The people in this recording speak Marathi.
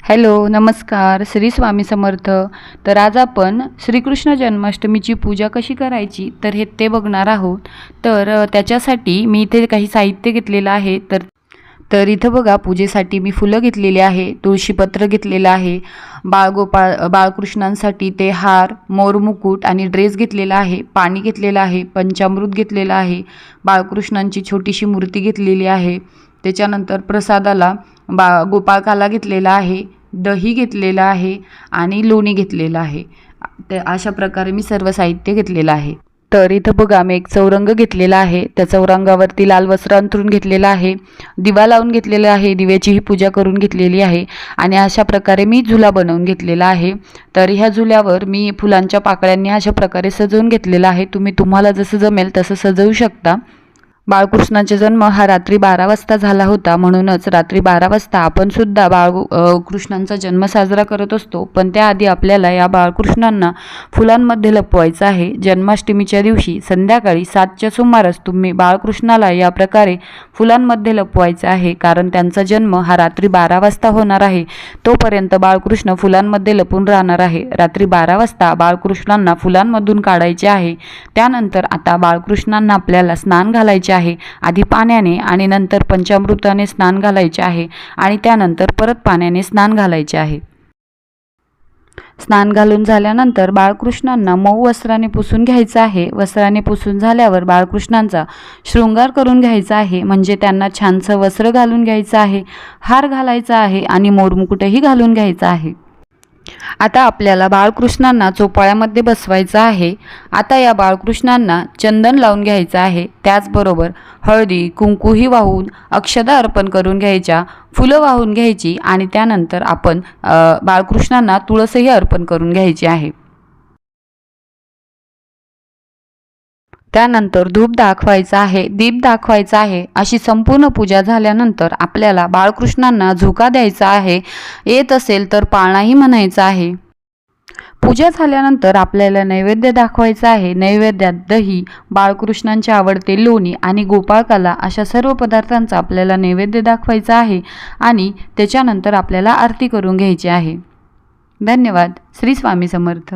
हॅलो, नमस्कार. श्री स्वामी समर्थ. तर आज आपण श्रीकृष्ण जन्माष्टमीची पूजा कशी करायची तर ते बघणार आहोत. तर त्याच्यासाठी मी इथे काही साहित्य घेतलेलं आहे. तर इथं बघा, पूजेसाठी मी फुलं घेतलेली आहे, तुळशीपत्र घेतलेलं आहे, बाळकृष्णांसाठी ते हार, मोरमुकुट आणि ड्रेस घेतलेला आहे, पाणी घेतलेलं आहे, पंचामृत घेतलेलं आहे, बाळकृष्णांची छोटीशी मूर्ती घेतलेली आहे. त्याच्यानंतर प्रसादाला गोपाळकाला घेतलेला आहे, दही घेतलेलं आहे आणि लोणी घेतलेलं आहे. ते अशा प्रकारे मी सर्व साहित्य घेतलेलं आहे. तर इथं बघा, मी एक चौरंग घेतलेला आहे. त्या चौरंगावरती लाल वस्त्र अंथरून घेतलेलं आहे, दिवा लावून घेतलेला आहे, दिव्याचीही पूजा करून घेतलेली आहे आणि अशा प्रकारे मी झुला बनवून घेतलेला आहे. तर ह्या झुल्यावर मी फुलांच्या पाकळ्यांनी अशा प्रकारे सजवून घेतलेला आहे. तुम्हाला जसं जमेल तसं सजवू शकता. बाळकृष्णाचा जन्म हा रात्री 12 वाजता झाला होता, म्हणूनच रात्री 12 वाजता आपण सुद्धा कृष्णांचा जन्म साजरा करत असतो. पण त्याआधी आपल्याला या बाळकृष्णांना फुलांमध्ये लपवायचं आहे. जन्माष्टमीच्या दिवशी संध्याकाळी 7च्या सुमारास तुम्ही बाळकृष्णाला या प्रकारे फुलांमध्ये लपवायचं आहे, कारण त्यांचा जन्म हा रात्री 12 वाजता होणार आहे. तोपर्यंत बाळकृष्ण फुलांमध्ये लपून राहणार आहे. रात्री 12 वाजता बाळकृष्णांना फुलांमधून काढायचे आहे. त्यानंतर आता बाळकृष्णांना आपल्याला स्नान घालायचे आहे. आधी पाण्याने आणि नंतर पंचामृताने स्नान घालायचे आहे आणि त्यानंतर परत पाण्याने स्नान घालायचे आहे. स्नान घालून झाल्यानंतर बाळकृष्णांना मऊ वस्त्राने पुसून घ्यायचं आहे. वस्त्राने पुसून झाल्यावर बाळकृष्णांचा शृंगार करून घ्यायचा आहे, म्हणजे त्यांना छानसं वस्त्र घालून घ्यायचं आहे, हार घालायचा आहे आणि मोरमुकुटही घालून घ्यायचा आहे. आता आपल्याला बाळकृष्णांना चोपाळ्यामध्ये बसवायचं आहे. आता या बाळकृष्णांना चंदन लावून घ्यायचं आहे. त्याचबरोबर हळदी कुंकूही वाहून अक्षता अर्पण करून घ्यायच्या, फुलं वाहून घ्यायची आणि त्यानंतर आपण बाळकृष्णांना तुळसही अर्पण करून घ्यायची आहे. त्यानंतर धूप दाखवायचा आहे, दीप दाखवायचा आहे. अशी संपूर्ण पूजा झाल्यानंतर आपल्याला बाळकृष्णांना झोका द्यायचा आहे. येत असेल तर पाळणाही म्हणायचा आहे. पूजा झाल्यानंतर आपल्याला नैवेद्य दाखवायचा आहे. नैवेद्यात दही, बाळकृष्णांचे आवडते लोणी आणि गोपाळकाला अशा सर्व पदार्थांचा आपल्याला नैवेद्य दाखवायचा आहे आणि त्याच्यानंतर आपल्याला आरती करून घ्यायची आहे. धन्यवाद. श्री स्वामी समर्थ.